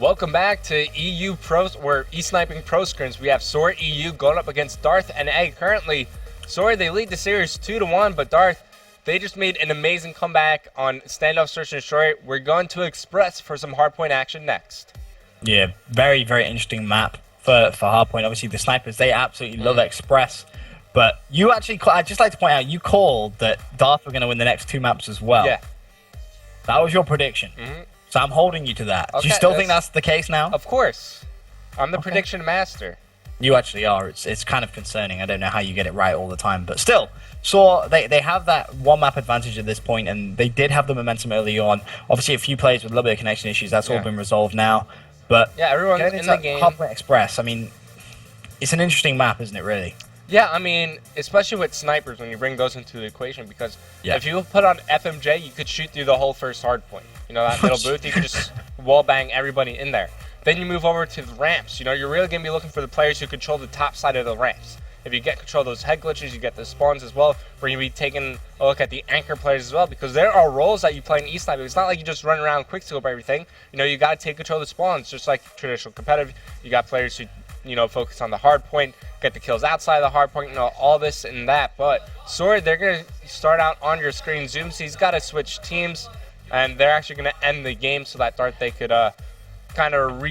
Welcome back to EU Pro, or E-Sniping Pro Scrims. We have SoaR EU going up against Darth and Egg. Currently, SoaR, they lead the series 2-1, but Darth, they just made an amazing comeback on Standoff Search and Destroy. We're going to Express for some hardpoint action next. Yeah, very, very interesting map for hardpoint. Obviously, the snipers, they absolutely love Express. But you actually, I'd just like to point out, you called that Darth were going to win the next 2 maps as well. Yeah. That was your prediction. So I'm holding you to that. Okay, Do you still think that's the case now? Of course. I'm the prediction master. You actually are. It's kind of concerning. I don't know how you get it right all the time. But still, SoaR, they have that 1 map advantage at this point, and they did have the momentum early on. Obviously, a few players with a little bit of connection issues. That's all been resolved now. But yeah, everyone's in the game. Hardpoint Express, I mean, it's an interesting map, isn't it, really? Yeah, I mean, especially with snipers when you bring those into the equation, because if you put on FMJ, you could shoot through the whole first hardpoint. You know, that middle booth, you could just wall bang everybody in there. Then you move over to the ramps. You know, you're really going to be looking for the players who control the top side of the ramps. If you get control of those head glitches, you get the spawns as well. We're going to be taking a look at the anchor players as well, because there are roles that you play in E-Sniping. It's not like you just run around quickscope everything. You know, you got to take control of the spawns, just like traditional competitive. You got players who, you know, focus on the hard point, get the kills outside of the hard point, you know, all this and that. But SoaR, they're going to start out on your screen. Zooms, he's got to switch teams, and they're actually going to end the game so that Darth, they could kind of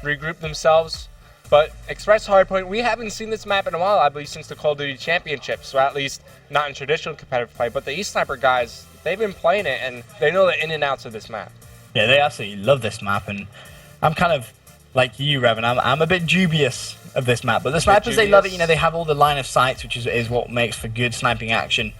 regroup themselves. But Express Hardpoint, we haven't seen this map in a while, I believe, since the Call of Duty Championship, so at least not in traditional competitive play. But the E-Sniper guys, they've been playing it, and they know the in and outs of this map. Yeah, they absolutely love this map, and I'm kind of like you, Revan. I'm a bit dubious of this map, but the snipers, they love it. You know, they have all the line of sights, which is what makes for good sniping action.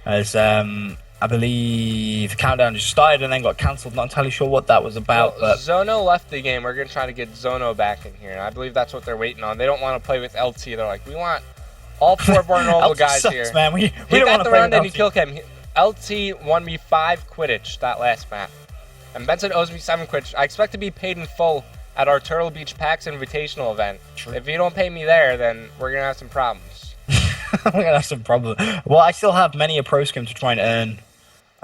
As I believe the countdown just started and then got cancelled. Not entirely sure what that was about. Well, but Zono left the game. We're going to try to get Zono back in here. I believe that's what they're waiting on. They don't want to play with LT. They're like, we want all 4 of our normal guys sucks, here. Man. We he don't got the round and he LT. killed him. LT won me 5 Quidditch that last map. And Benson owes me 7 Quidditch. I expect to be paid in full at our Turtle Beach PAX Invitational event. True. If you don't pay me there, then we're going to have some problems. We're going to have some problems. Well, I still have many a pro scrim to try and earn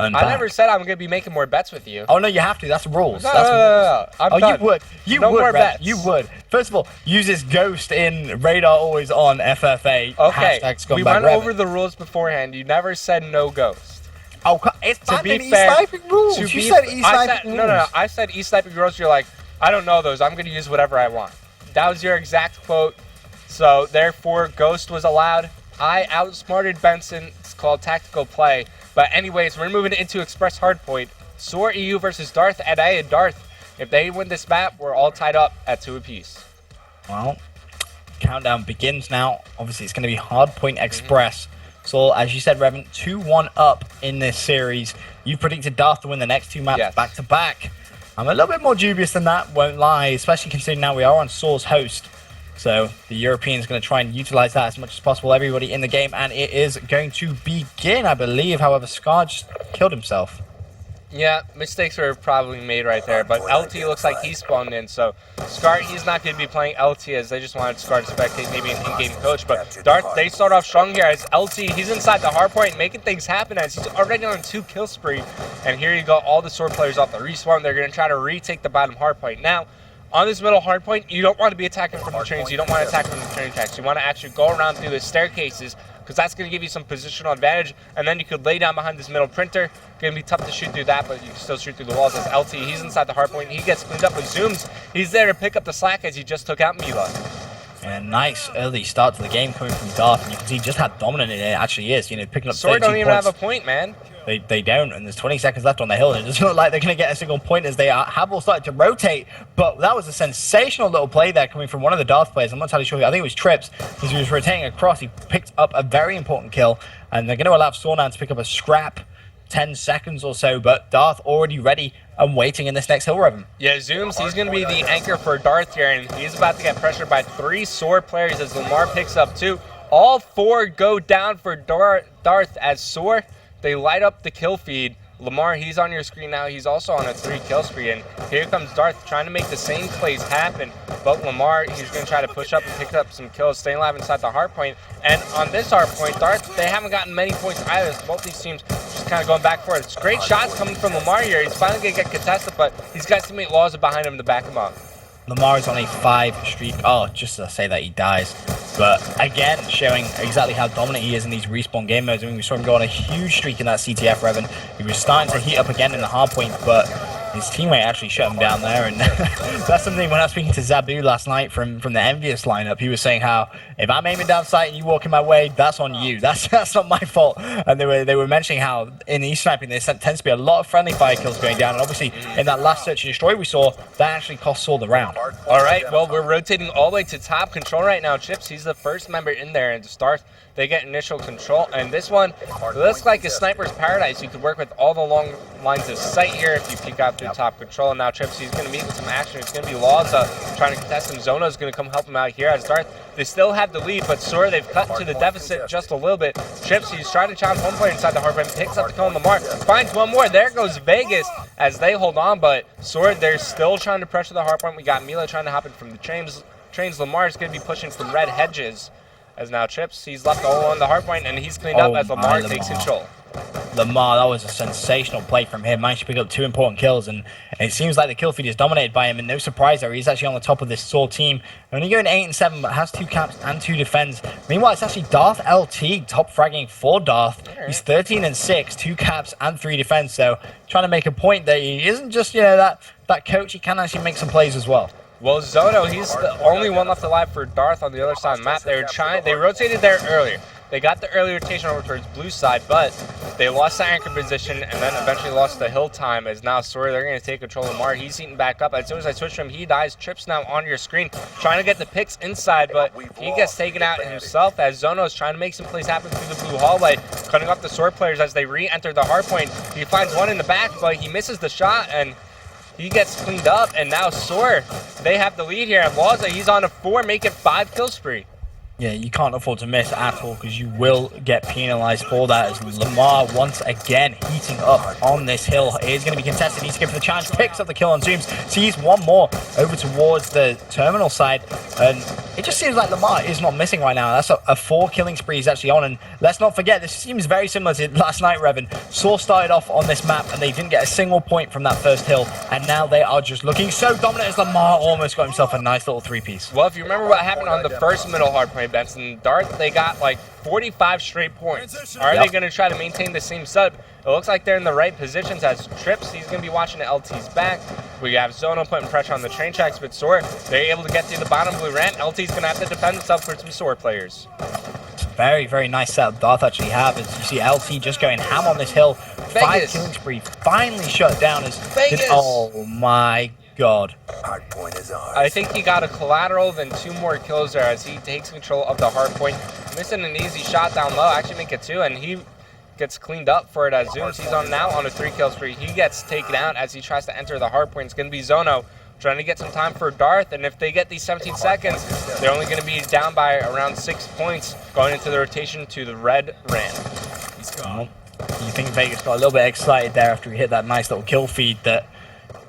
I never said I'm going to be making more bets with you. Oh, no, you have to. That's the rules. No, that's I'm done. You would. You no would, more bets. You would. First of all, use this ghost in Radar Always On FFA. Okay, we went over the rules beforehand. You never said no ghost. Oh, it's not in E-Sniping rules. You said E-Sniping rules. No. I said E-Sniping rules. You're like, I don't know those. I'm going to use whatever I want. That was your exact quote. So, therefore, ghost was allowed. I outsmarted Benson. It's called tactical play. But anyways, we're moving into Express Hardpoint. SoaR EU versus Darth and A and Darth. If they win this map, we're all tied up at 2 apiece. Well, countdown begins now. Obviously, it's going to be Hardpoint Express. So, as you said, Revan, 2-1 up in this series. You predicted Darth to win the next 2 maps back to back. I'm a little bit more dubious than that, won't lie, especially considering now we are on SoaR's host. So the European's going to try and utilize that as much as possible, everybody in the game, and it is going to begin, I believe. However, SoaR just killed himself. Yeah, mistakes were probably made right there, but LT looks like he spawned in, so SoaR, he's not going to be playing LT as they just wanted SoaR to spectate maybe an in-game coach, but Darth, they start off strong here as LT, he's inside the hardpoint making things happen as he's already on a 2 kill spree, and here you go, all the SoaR players off the respawn, they're going to try to retake the bottom hardpoint. Now, on this middle hardpoint, you don't want to be attacking from the trains, you don't want to attack from the train tracks, you want to actually go around through the staircases, because that's going to give you some positional advantage, and then you could lay down behind this middle printer. Going to be tough to shoot through that, but you can still shoot through the walls as LT. He's inside the hardpoint. He gets cleaned up with Zooms. He's there to pick up the slack as he just took out Mila. And nice early start to the game coming from Darth, and you can see just how dominant it actually is. You know, picking up 13 SoaR don't even points. have a point, man. They don't, and there's 20 seconds left on the hill, and it doesn't look like they're going to get a single point as they have all started to rotate. But that was a sensational little play there coming from one of the Darth players. I'm not entirely sure. I think it was Trips, because he was rotating across. He picked up a very important kill, and they're going to allow SoaR now to pick up a scrap 10 seconds or so, but Darth already ready and waiting in this next hill, Revan. Yeah, Zooms, he's going to be the anchor for Darth here, and he's about to get pressured by 3 SoaR players as Lamar picks up 2. All 4 go down for Darth as SoaR, they light up the kill feed. Lamar, he's on your screen now. He's also on a 3 kill spree, and here comes Darth trying to make the same plays happen. But Lamar, he's going to try to push up and pick up some kills, staying alive inside the hard point. And on this hard point, Darth, they haven't gotten many points either. Both these teams just kind of going back for it. It's great shots coming from Lamar here. He's finally going to get contested, but he's got teammate Laws behind him to back him up. Lamar is on a 5 streak. Oh, just to say that he dies. But again, showing exactly how dominant he is in these respawn game modes. I mean, we saw him go on a huge streak in that CTF, Revan. He was starting to heat up again in the hard point, but his teammate actually shut him down there. And that's something when I was speaking to Zabu last night from the Envious lineup, he was saying how if I'm aiming down sight and you walk in my way, that's on you. That's not my fault. And they were mentioning how in East sniping there tends to be a lot of friendly fire kills going down. And obviously in that last search and destroy we saw, that actually cost SoaR the round. All right, well, we're rotating all the way to top control right now. Chips, he's the first member in there, and to start, they get initial control. And this one looks like a sniper's paradise. You could work with all the long lines of sight here if you peek out through top control. And now Chips, he's going to meet with some action. It's going to be Laza trying to contest him. Zono's going to come help him out here as Darth. They still have the lead, but SoaR, they've cut into the deficit just a little bit. Chips, he's trying to challenge one player inside the hardpoint, picks up the kill on Lamar, finds one more. There goes Vegas as they hold on, but SoaR, they're still trying to pressure the hardpoint. We got Mila trying to hop in from the trains. Lamar is going to be pushing from red hedges. As now Chips, he's left all on the hardpoint, and he's cleaned up as Lamar takes control. Lamar, that was a sensational play from him. Managed to pick up 2 important kills, and it seems like the kill feed is dominated by him, and no surprise there, he's actually on the top of this SoaR team. Only going 8 and 7, but has 2 caps and 2 defends. Meanwhile, it's actually Darth LT top fragging for Darth. He's 13 and 6, 2 caps and 3 defends, so trying to make a point that he isn't just, you know, that coach, he can actually make some plays as well. Well, Zono, he's the only one left alive for Darth on the other side of the map. They rotated there earlier. They got the early rotation over towards blue side, but they lost the anchor position and then eventually lost the hill time. As now SoaR, they're going to take control of Lamar. He's heating back up. As soon as I switch him, he dies. Trips now on your screen, trying to get the picks inside, but he gets taken out himself as Zono is trying to make some plays happen through the blue hallway, cutting off the SoaR players as they re-enter the hardpoint. He finds one in the back, but he misses the shot, and he gets cleaned up, and now SoaR, they have the lead here. And Laza, he's on a 4, making 5 kill spree. Yeah, you can't afford to miss at all because you will get penalized for that as Lamar once again heating up on this hill. It is going to be contested. Needs to go for the challenge. Picks up the kill on Zooms. Sees one more over towards the terminal side. And it just seems like Lamar is not missing right now. That's a 4 killing spree he's actually on. And let's not forget, this seems very similar to last night, Revan. SoaR started off on this map and they didn't get a single point from that first hill. And now they are just looking so dominant as Lamar almost got himself a nice little 3-piece. Well, if you remember what happened on the first middle hardpoint, Benson, Darth, they got like 45 straight points. Are they going to try to maintain the same sub? It looks like they're in the right positions as Trips, he's going to be watching the LT's back. We have Zono putting pressure on the train tracks, but SoaR, they're able to get through the bottom blue ramp. LT's going to have to defend himself for some SoaR players. It's a very, very nice setup Darth actually have. As you see LT just going ham on this hill. Vegas. 5 killing spree, finally shut down as Vegas. Oh my god. I think he got a collateral, then 2 more kills there as he takes control of the hard point. Missing an easy shot down low, actually make it 2, and he gets cleaned up for it as Zooms. He's on now on a 3 kill spree. He gets taken out as he tries to enter the hard point. It's going to be Zono trying to get some time for Darth, and if they get these 17 seconds, they're only going to be down by around 6 points going into the rotation to the red ramp. He's gone. You think Vegas got a little bit excited there after he hit that nice little kill feed that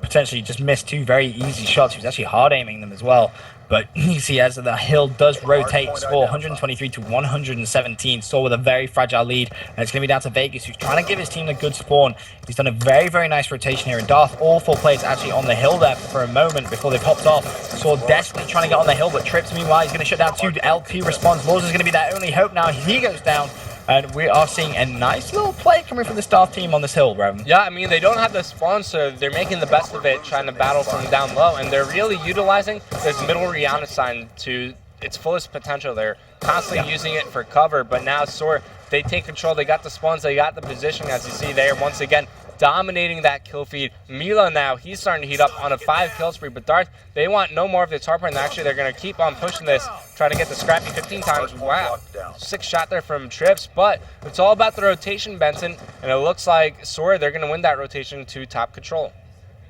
potentially just missed 2 very easy shots. He was actually hard aiming them as well. But you see as the hill does rotate, score 123 to 117. SoaR with a very fragile lead. And it's going to be down to Vegas, who's trying to give his team a good spawn. He's done a very, very nice rotation here. And Darth, all 4 players actually on the hill there for a moment before they popped off. SoaR desperately trying to get on the hill, but Trips, meanwhile, he's going to shut down 2. LT responds. Laws is going to be their only hope now. He goes down. And we are seeing a nice little play coming from the Darth team on this hill, Revan. Yeah, I mean, they don't have the spawn, so they're making the best of it, trying to battle from down low, and they're really utilizing this middle Rihanna sign to its fullest potential. They're constantly using it for cover, but now SoaR, they take control. They got the spawns, they got the position, as you see there. Once again, dominating that kill feed. Mila now, he's starting to heat up on a 5 kill spree, but Darth, they want no more of this hardpoint. Actually, they're going to keep on pushing this, trying to get the scrappy 15 times. Wow, 6 shot there from Trips, but it's all about the rotation, Benson, and it looks like SoaR, they're going to win that rotation to top control.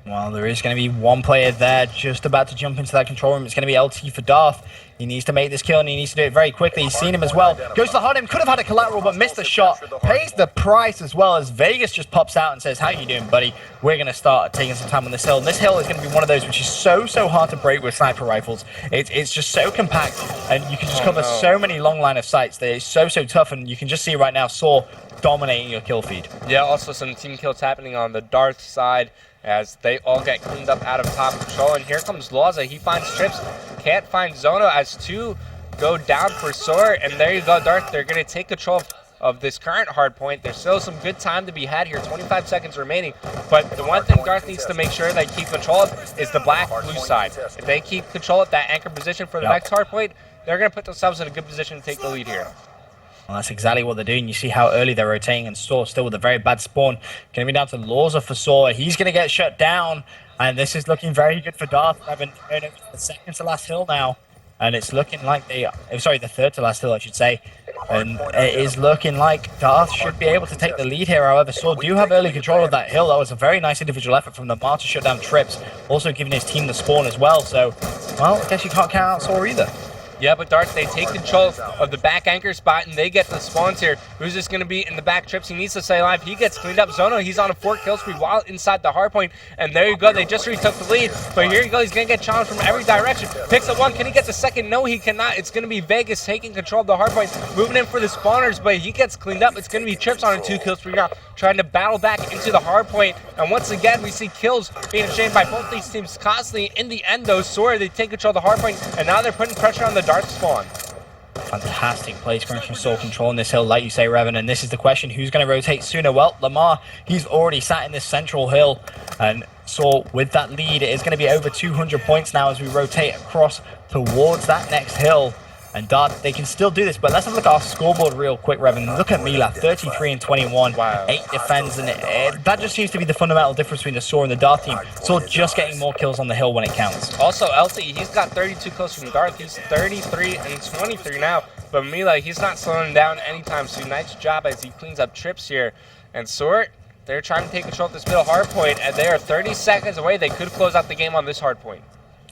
Well, there is going to be one player there just about to jump into that control room. It's going to be LT for Darth. He needs to make this kill, and he needs to do it very quickly. He's seen him as well. Goes to the hard aim, could have had a collateral, but missed the shot. Pays the price as well, as Vegas just pops out and says, how you doing, buddy? We're going to start taking some time on this hill. And this hill is going to be one of those which is so hard to break with sniper rifles. It's just so compact, and you can just cover so many long line of sights that it's so tough, and you can just see right now SoaR dominating your kill feed. Yeah, also some team kills happening on the Darth side as they all get cleaned up out of top control. And here comes Laza. He finds Trips, can't find Zono as 2 go down for SoaR. And there you go, Darth. They're going to take control of this current hard point. There's still some good time to be had here, 25 seconds remaining. But the one thing Darth needs to make sure they keep control of is the black-blue side. If they keep control of that anchor position for the next hard point, they're going to put themselves in a good position to take the lead here. Well, that's exactly what they're doing. You see how early they're rotating, and SoaR still with a very bad spawn. Going to be down to Laza for SoaR. He's going to get shut down, and this is looking very good for Darth. Going over the second to last hill now, and it's looking like the third to last hill, I should say. And it is looking like Darth should be able to take the lead here. However, SoaR do have early control of that hill. That was a very nice individual effort from Lamar to shut down Trips, also giving his team the spawn as well. So, well, I guess you can't count out SoaR either. Yeah, but Darth, they take control of the back anchor spot, and they get the spawns here. Who's this going to be in the back? Trips, he needs to stay alive. He gets cleaned up. Zono, he's on a 4 kill spree while inside the hard point. And there you go. They just retook the lead. But here you go. He's going to get challenged from every direction. Picks up 1. Can he get the second? No, he cannot. It's going to be Vegas taking control of the hard point, moving in for the spawners, but he gets cleaned up. It's going to be Trips on a 2 kill spree now, trying to battle back into the hard point. And once again, we see kills being exchanged by both these teams constantly. In the end, though, SoaR, they take control of the hard point, and now they're putting pressure on the Darth spawn. Fantastic play Scrims from SoaR controlling this hill, like you say, Revan. And this is the question, who's going to rotate sooner? Well, Lamar, he's already sat in this central hill, and SoaR with that lead, it is going to be over 200 points now as we rotate across towards that next hill. And Darth, they can still do this, but let's have a look at our scoreboard real quick, Revan. Look at Mila, 33 and 21, wow. 8 defends, and that just seems to be the fundamental difference between the SoaR and the Darth team. SoaR just getting more kills on the hill when it counts. Also, LT, he's got 32 kills from Darth. He's 33 and 23 now, but Mila, he's not slowing down anytime soon. Nice job as he cleans up Trips here. And SoaR, they're trying to take control of this middle hard point, and they are 30 seconds away. They could close out the game on this hard point.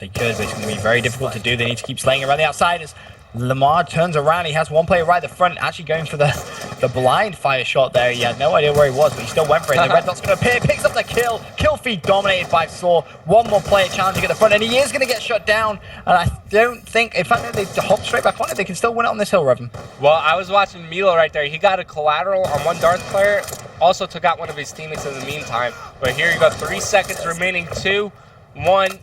They could, but it's going to be very difficult to do. They need to keep slaying around the outside as Lamar turns around. He has one player right at the front, actually going for the blind fire shot there. He had no idea where he was, but he still went for it. The red dot's going to appear, picks up the kill. Kill feed dominated by SoaR. One more player challenging at the front, and he is going to get shut down. And I don't think, in fact, they hop straight back on it. They can still win it on this hill, Revan. Well, I was watching Milo right there. He got a collateral on one Darth player. Also took out one of his teammates in the meantime. But here you go, 3 seconds remaining. 2, 1,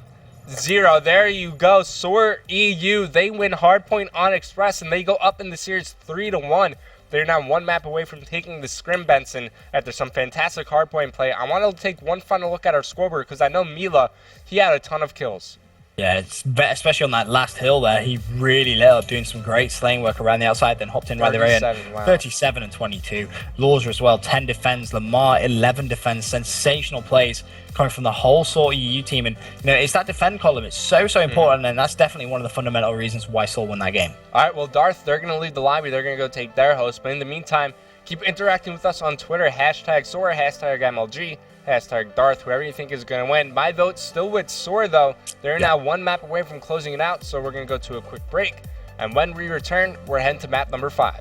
0. There you go. SoaR EU, they win hardpoint on Express, and they go up in the series 3-1. They're now 1 map away from taking the Scrim Benson after some fantastic hardpoint play. I want to take one final look at our scoreboard because I know Mila, he had a ton of kills. Yeah, especially on that last hill there, he really lit up, doing some great slaying work around the outside, then hopped in right there. Wow. 37 and 22. Laza as well, 10 defends. Lamar, 11 defends. Sensational plays coming from the whole SoaR EU team. And, you know, it's that defend column. It's so important, and that's definitely one of the fundamental reasons why SoaR won that game. All right, well, Darth, they're going to leave the lobby. They're going to go take their host. But in the meantime, keep interacting with us on Twitter. Hashtag SoaR, hashtag MLG. Hashtag Darth, whoever you think is going to win. My vote's still with SoaR, though. They're now 1 map away from closing it out, so we're going to go to a quick break. And when we return, we're heading to map number 5.